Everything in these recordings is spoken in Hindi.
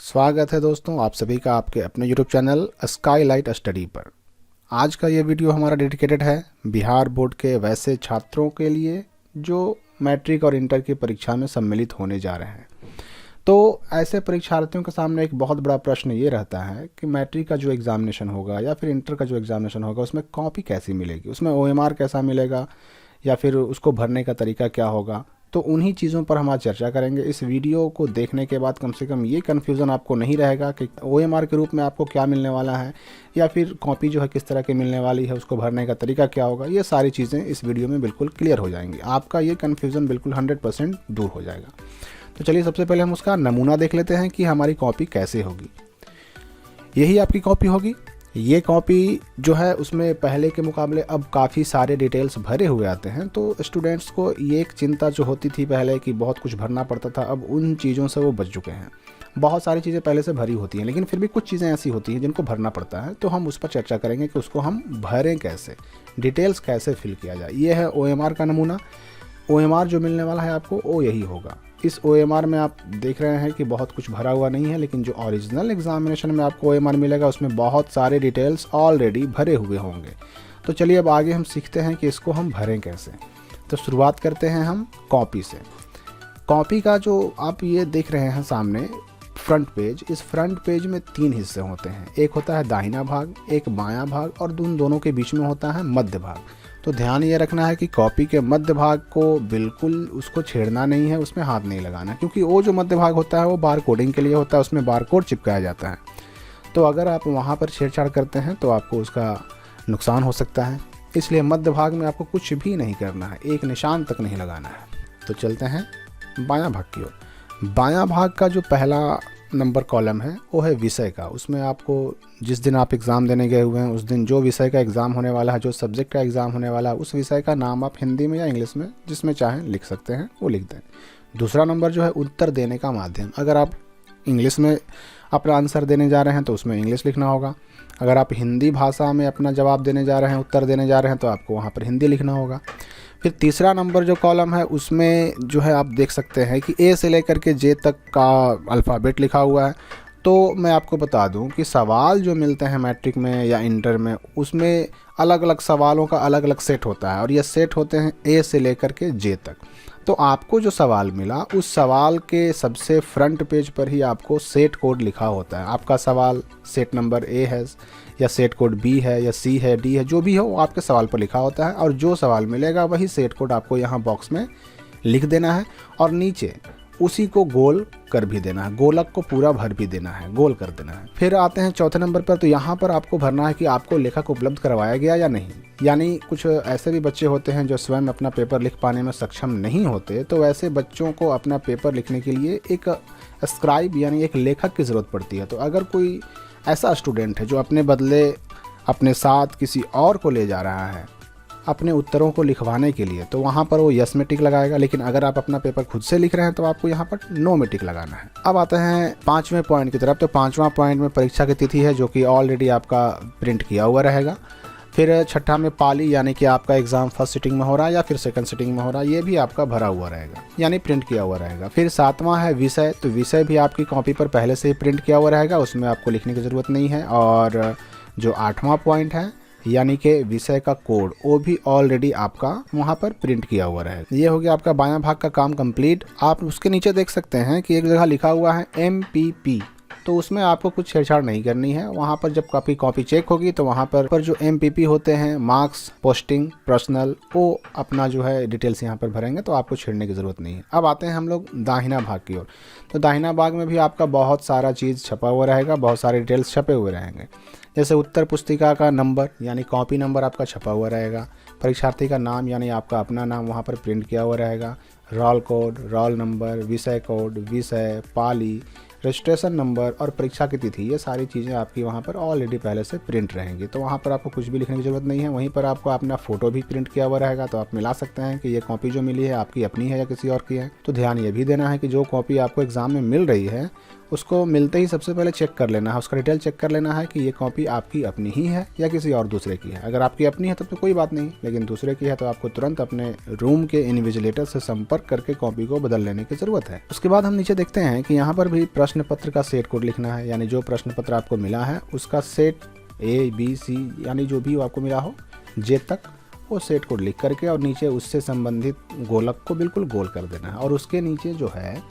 स्वागत है दोस्तों आप सभी का आपके अपने यूट्यूब चैनल स्काईलाइट स्टडी पर। आज का ये वीडियो हमारा डेडिकेटेड है बिहार बोर्ड के वैसे छात्रों के लिए जो मैट्रिक और इंटर की परीक्षा में सम्मिलित होने जा रहे हैं। तो ऐसे परीक्षार्थियों के सामने एक बहुत बड़ा प्रश्न ये रहता है कि मैट्रिक का जो एग्ज़ामिनेशन होगा या फिर इंटर का जो एग्ज़ामिनेशन होगा उसमें कॉपी कैसी मिलेगी, उसमें OMR कैसा मिलेगा या फिर उसको भरने का तरीका क्या होगा। तो उन्हीं चीज़ों पर हम आज चर्चा करेंगे। इस वीडियो को देखने के बाद कम से कम ये कन्फ्यूज़न आपको नहीं रहेगा कि OMR के रूप में आपको क्या मिलने वाला है या फिर कॉपी जो है किस तरह की मिलने वाली है, उसको भरने का तरीका क्या होगा। ये सारी चीज़ें इस वीडियो में बिल्कुल क्लियर हो जाएंगी। आपका ये कन्फ्यूज़न बिल्कुल 100% दूर हो जाएगा। तो चलिए सबसे पहले हम उसका नमूना देख लेते हैं कि हमारी कॉपी कैसे होगी। यही आपकी कॉपी होगी। ये कॉपी जो है उसमें पहले के मुकाबले अब काफ़ी सारे डिटेल्स भरे हुए आते हैं। तो स्टूडेंट्स को ये एक चिंता जो होती थी पहले कि बहुत कुछ भरना पड़ता था, अब उन चीज़ों से वो बच चुके हैं। बहुत सारी चीज़ें पहले से भरी होती हैं, लेकिन फिर भी कुछ चीज़ें ऐसी होती हैं जिनको भरना पड़ता है। तो हम उस पर चर्चा करेंगे कि उसको हम भरें कैसे, डिटेल्स कैसे फिल किया जाए। ये है OMR का नमूना। OMR जो मिलने वाला है आपको वो यही होगा। इस OMR में आप देख रहे हैं कि बहुत कुछ भरा हुआ नहीं है, लेकिन जो ओरिजिनल एग्जामिनेशन में आपको OMR मिलेगा उसमें बहुत सारे डिटेल्स ऑलरेडी भरे हुए होंगे। तो चलिए अब आगे हम सीखते हैं कि इसको हम भरें कैसे। तो शुरुआत करते हैं हम कॉपी से। कॉपी का जो आप ये देख रहे हैं सामने फ्रंट पेज, इस फ्रंट पेज में 3 हिस्से होते हैं। एक होता है दाहिना भाग, एक बायां भाग और उन दोनों के बीच में होता है मध्य भाग। तो ध्यान ये रखना है कि कॉपी के मध्य भाग को बिल्कुल उसको छेड़ना नहीं है, उसमें हाथ नहीं लगाना, क्योंकि वो जो मध्य भाग होता है वो बार कोडिंग के लिए होता है, उसमें बार कोड चिपकाया जाता है। तो अगर आप वहाँ पर छेड़छाड़ करते हैं तो आपको उसका नुकसान हो सकता है। इसलिए मध्य भाग में आपको कुछ भी नहीं करना है, एक निशान तक नहीं लगाना है। तो चलते हैं बायां भाग की ओर। बायां भाग का जो पहला नंबर कॉलम है वो है विषय का। उसमें आपको जिस दिन आप एग्ज़ाम देने गए हुए हैं उस दिन जो विषय का एग्ज़ाम होने वाला है, जो सब्जेक्ट का एग्ज़ाम होने वाला है, उस विषय का नाम आप हिंदी में या इंग्लिश में जिसमें चाहें लिख सकते हैं, वो लिख दें। दूसरा नंबर जो है उत्तर देने का माध्यम। अगर आप इंग्लिश में अपना आंसर देने जा रहे हैं तो उसमें इंग्लिश लिखना होगा। अगर आप हिंदी भाषा में अपना जवाब देने जा रहे हैं, उत्तर देने जा रहे हैं, तो आपको वहाँ पर हिंदी लिखना होगा। फिर तीसरा नंबर जो कॉलम है उसमें जो है आप देख सकते हैं कि A से लेकर के J तक का अल्फ़ाबेट लिखा हुआ है। तो मैं आपको बता दूं कि सवाल जो मिलते हैं मैट्रिक में या इंटर में, उसमें अलग अलग सवालों का अलग अलग सेट होता है और ये सेट होते हैं A से लेकर के J तक। तो आपको जो सवाल मिला उस सवाल के सबसे फ्रंट पेज पर ही आपको सेट कोड लिखा होता है। आपका सवाल सेट नंबर A है या सेट कोड B है या C है, D है, जो भी हो वो आपके सवाल पर लिखा होता है। और जो सवाल मिलेगा वही सेट कोड आपको यहाँ बॉक्स में लिख देना है और नीचे उसी को गोल कर भी देना है, गोलक को पूरा भर भी देना है, गोल कर देना है। फिर आते हैं चौथे नंबर पर। तो यहाँ पर आपको भरना है कि आपको लेखक उपलब्ध करवाया गया या नहीं। यानी कुछ ऐसे भी बच्चे होते हैं जो स्वयं अपना पेपर लिख पाने में सक्षम नहीं होते, तो ऐसे बच्चों को अपना पेपर लिखने के लिए एक स्क्राइब यानी एक लेखक की ज़रूरत पड़ती है। तो अगर कोई ऐसा स्टूडेंट है जो अपने बदले अपने साथ किसी और को ले जा रहा है अपने उत्तरों को लिखवाने के लिए, तो वहाँ पर वो यस में टिक लगाएगा। लेकिन अगर आप अपना पेपर खुद से लिख रहे हैं तो आपको यहाँ पर नो में टिक लगाना है। अब आते हैं 5वें पॉइंट की तरफ। तो 5वां पॉइंट में परीक्षा की तिथि है जो कि ऑलरेडी आपका प्रिंट किया हुआ रहेगा। फिर छठा में पाली यानी कि आपका एग्ज़ाम फर्स्ट सिटिंग में हो रहा है या फिर सेकंड सिटिंग में हो रहा है, ये भी आपका भरा हुआ रहेगा यानी प्रिंट किया हुआ रहेगा। फिर 7वां है विषय। तो विषय भी आपकी कॉपी पर पहले से ही प्रिंट किया हुआ रहेगा, उसमें आपको लिखने की ज़रूरत नहीं है। और जो 8वां पॉइंट है यानी कि विषय का कोड, वो भी ऑलरेडी आपका वहाँ पर प्रिंट किया हुआ रहेगा। ये हो गया आपका बायां भाग का काम कंप्लीट। आप उसके नीचे देख सकते हैं कि एक जगह लिखा हुआ है MPP। तो उसमें आपको कुछ छेड़छाड़ नहीं करनी है। वहाँ पर जब कॉपी चेक होगी तो वहाँ पर जो MPP होते हैं, मार्क्स, पोस्टिंग, पर्सनल, वो अपना जो है डिटेल्स यहाँ पर भरेंगे, तो आपको छेड़ने की ज़रूरत नहीं है। अब आते हैं हम लोग दाहिना भाग की ओर। तो दाहिना भाग में भी आपका बहुत सारा चीज़ छपा हुआ रहेगा, बहुत सारे डिटेल्स छपे हुए रहेंगे। जैसे उत्तर पुस्तिका का नंबर यानी कॉपी नंबर आपका छपा हुआ रहेगा। परीक्षार्थी का नाम यानी आपका अपना नाम वहाँ पर प्रिंट किया हुआ रहेगा। रोल कोड, रोल नंबर, विषय कोड, विषय, पाली, रजिस्ट्रेशन नंबर और परीक्षा की तिथि, ये सारी चीज़ें आपकी वहाँ पर ऑलरेडी पहले से प्रिंट रहेंगी। तो वहाँ पर आपको कुछ भी लिखने की ज़रूरत नहीं है। वहीं पर आपको अपना फ़ोटो भी प्रिंट किया हुआ रहेगा, तो आप मिला सकते हैं कि ये कॉपी जो मिली है आपकी अपनी है या किसी और की है। तो ध्यान ये भी देना है कि जो कॉपी आपको एग्ज़ाम में मिल रही है उसको मिलते ही सबसे पहले चेक कर लेना है, उसका डिटेल चेक कर लेना है कि ये कॉपी आपकी अपनी ही है या किसी और दूसरे की है। अगर आपकी अपनी है तब तो कोई बात नहीं, लेकिन दूसरे की है तो आपको तुरंत अपने रूम के इन्विजिलेटर से संपर्क करके कॉपी को बदल लेने की ज़रूरत है। उसके बाद हम नीचे देखते हैं कि यहाँ पर भी प्रश्न प्रश्न पत्र का सेट कोड लिखना है, यानी जो प्रश्न पत्र आपको मिला है उसका सेट ABC यानी जो भी आपको मिला हो J तक वो सेट कोड लिख करके और नीचे उससे संबंधित गोलक को बिल्कुल गोल कर देना है। और उसके नीचे जो है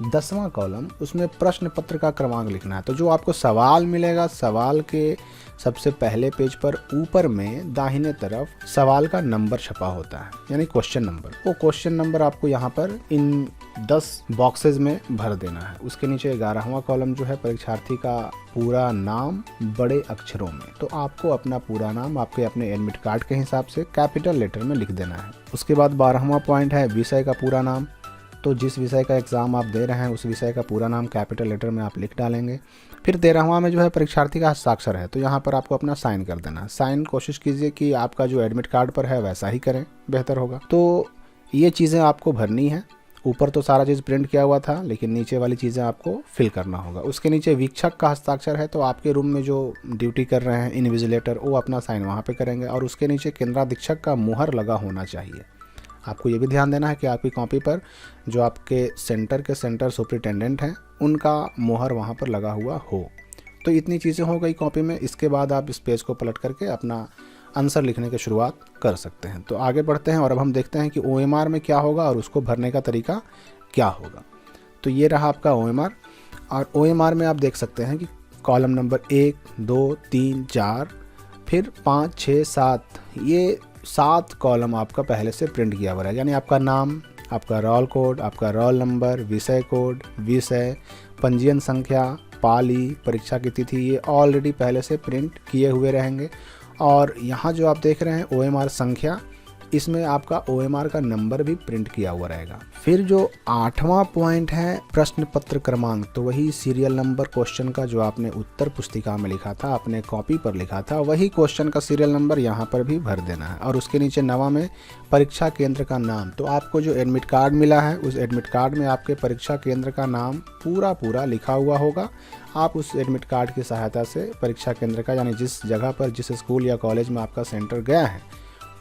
10वां कॉलम, उसमें प्रश्न पत्र का क्रमांक लिखना है। तो जो आपको सवाल मिलेगा, सवाल के सबसे पहले पेज पर ऊपर में दाहिने तरफ सवाल का नंबर छपा होता है, यानी क्वेश्चन नंबर। वो क्वेश्चन नंबर आपको यहाँ पर इन 10 बॉक्सेस में भर देना है। उसके नीचे 11वां कॉलम जो है परीक्षार्थी का पूरा नाम बड़े अक्षरों में। तो आपको अपना पूरा नाम आपके अपने एडमिट कार्ड के हिसाब से कैपिटल लेटर में लिख देना है। उसके बाद 12वां पॉइंट है विषय का पूरा नाम। तो जिस विषय का एग्ज़ाम आप दे रहे हैं उस विषय का पूरा नाम कैपिटल लेटर में आप लिख डालेंगे। फिर 13वां में जो है परीक्षार्थी का हस्ताक्षर है, तो यहाँ पर आपको अपना साइन कर देना है। साइन कोशिश कीजिए कि आपका जो एडमिट कार्ड पर है वैसा ही करें, बेहतर होगा। तो ये चीज़ें आपको भरनी है। ऊपर तो सारा चीज़ प्रिंट किया हुआ था, लेकिन नीचे वाली चीज़ें आपको फिल करना होगा। उसके नीचे वीक्षक का हस्ताक्षर है, तो आपके रूम में जो ड्यूटी कर रहे हैं इनविजिलेटर, वो अपना साइन वहाँ पे करेंगे। और उसके नीचे केंद्राधीक्षक का मुहर लगा होना चाहिए। आपको ये भी ध्यान देना है कि आपकी कॉपी पर जो आपके सेंटर के सेंटर सुपरिटेंडेंट हैं उनका मुहर वहाँ पर लगा हुआ हो। तो इतनी चीज़ें हो गई कॉपी में। इसके बाद आप इस पेज को पलट करके अपना आंसर लिखने की शुरुआत कर सकते हैं। तो आगे बढ़ते हैं और अब हम देखते हैं कि OMR में क्या होगा और उसको भरने का तरीका क्या होगा। तो ये रहा आपका OMR। और OMR में आप देख सकते हैं कि कॉलम नंबर 1, 2, 3, 4, फिर 5, 6, 7, ये 7 कॉलम आपका पहले से प्रिंट किया हुआ है। यानी आपका नाम, आपका रोल कोड, आपका रोल नंबर, विषय कोड, विषय, पंजीयन संख्या, पाली, परीक्षा की तिथि, ये ऑलरेडी पहले से प्रिंट किए हुए रहेंगे। और यहाँ जो आप देख रहे हैं OMR संख्या, इसमें आपका OMR का नंबर भी प्रिंट किया हुआ रहेगा। फिर जो 8वां पॉइंट है प्रश्न पत्र क्रमांक, तो वही सीरियल नंबर क्वेश्चन का जो आपने उत्तर पुस्तिका में लिखा था, अपने कॉपी पर लिखा था, वही क्वेश्चन का सीरियल नंबर यहाँ पर भी भर देना है। और उसके नीचे 9वां में परीक्षा केंद्र का नाम। तो आपको जो एडमिट कार्ड मिला है उस एडमिट कार्ड में आपके परीक्षा केंद्र का नाम पूरा लिखा हुआ होगा। आप उस एडमिट कार्ड की सहायता से परीक्षा केंद्र का, यानी जिस जगह पर, जिस स्कूल या कॉलेज में आपका सेंटर गया है,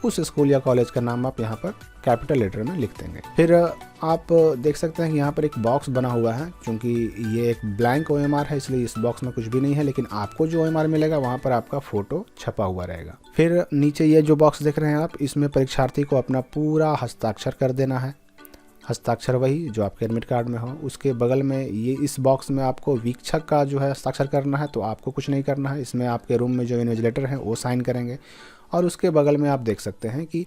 उस स्कूल या कॉलेज का नाम आप यहाँ पर कैपिटल लेटर में लिख देंगे। फिर आप देख सकते हैं कि यहाँ पर एक बॉक्स बना हुआ है। क्योंकि ये एक ब्लैंक OMR है इसलिए इस बॉक्स में कुछ भी नहीं है, लेकिन आपको जो OMR मिलेगा वहाँ पर आपका फ़ोटो छपा हुआ रहेगा। फिर नीचे ये जो बॉक्स देख रहे हैं आप, इसमें परीक्षार्थी को अपना पूरा हस्ताक्षर कर देना है। हस्ताक्षर वही जो आपके एडमिट कार्ड में हो। उसके बगल में ये इस बॉक्स में आपको वीक्षक का जो है हस्ताक्षर करना है, तो आपको कुछ नहीं करना है। इसमें आपके रूम में जो इन्विजिलेटर हैं वो साइन करेंगे। और उसके बगल में आप देख सकते हैं कि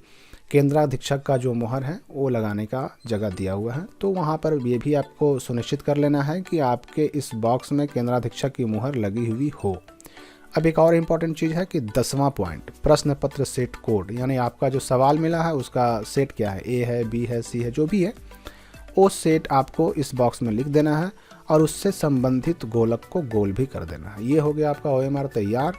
केंद्राधीक्षक का जो मुहर है वो लगाने का जगह दिया हुआ है। तो वहाँ पर ये भी आपको सुनिश्चित कर लेना है कि आपके इस बॉक्स में केंद्राधीक्षक की मुहर लगी हुई हो। अब एक और इम्पॉर्टेंट चीज़ है कि 10वां पॉइंट प्रश्न पत्र सेट कोड, यानी आपका जो सवाल मिला है उसका सेट क्या है, A है, B है, C है, जो भी है, वो सेट आपको इस बॉक्स में लिख देना है और उससे संबंधित गोलक को गोल भी कर देना है। ये हो गया आपका OMR तैयार।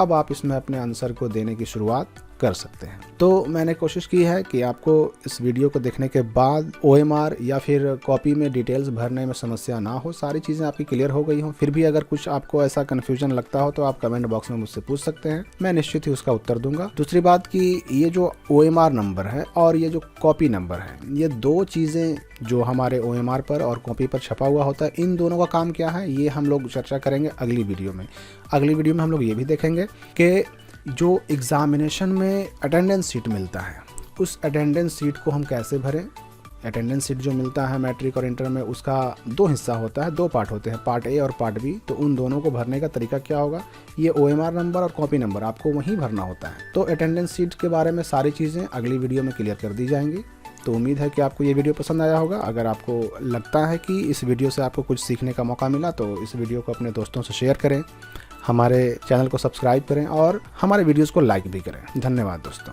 अब आप इसमें अपने आंसर को देने की शुरुआत कर सकते हैं। तो मैंने कोशिश की है कि आपको इस वीडियो को देखने के बाद OMR या फिर कॉपी में डिटेल्स भरने में समस्या ना हो, सारी चीज़ें आपकी क्लियर हो गई हों। फिर भी अगर कुछ आपको ऐसा कन्फ्यूजन लगता हो तो आप कमेंट बॉक्स में मुझसे पूछ सकते हैं, मैं निश्चित ही उसका उत्तर दूंगा। दूसरी बात कि ये जो OMR नंबर है और ये जो कॉपी नंबर है, ये 2 चीज़ें जो हमारे OMR पर और कॉपी पर छपा हुआ होता है, इन दोनों का काम क्या है ये हम लोग चर्चा करेंगे अगली वीडियो में। अगली वीडियो में हम लोग ये भी देखेंगे कि जो एग्ज़ामिनेशन में अटेंडेंस सीट मिलता है, उस अटेंडेंस सीट को हम कैसे भरें। अटेंडेंस सीट जो मिलता है मैट्रिक और इंटर में, उसका 2 हिस्सा होता है, 2 पार्ट होते हैं, पार्ट A और पार्ट B। तो उन दोनों को भरने का तरीका क्या होगा, ये OMR नंबर और कॉपी नंबर आपको वहीं भरना होता है। तो अटेंडेंस सीट के बारे में सारी चीज़ें अगली वीडियो में क्लियर कर दी जाएंगी। तो उम्मीद है कि आपको ये वीडियो पसंद आया होगा। अगर आपको लगता है कि इस वीडियो से आपको कुछ सीखने का मौका मिला तो इस वीडियो को अपने दोस्तों से शेयर करें, हमारे चैनल को सब्सक्राइब करें और हमारे वीडियोज़ को लाइक भी करें। धन्यवाद दोस्तों।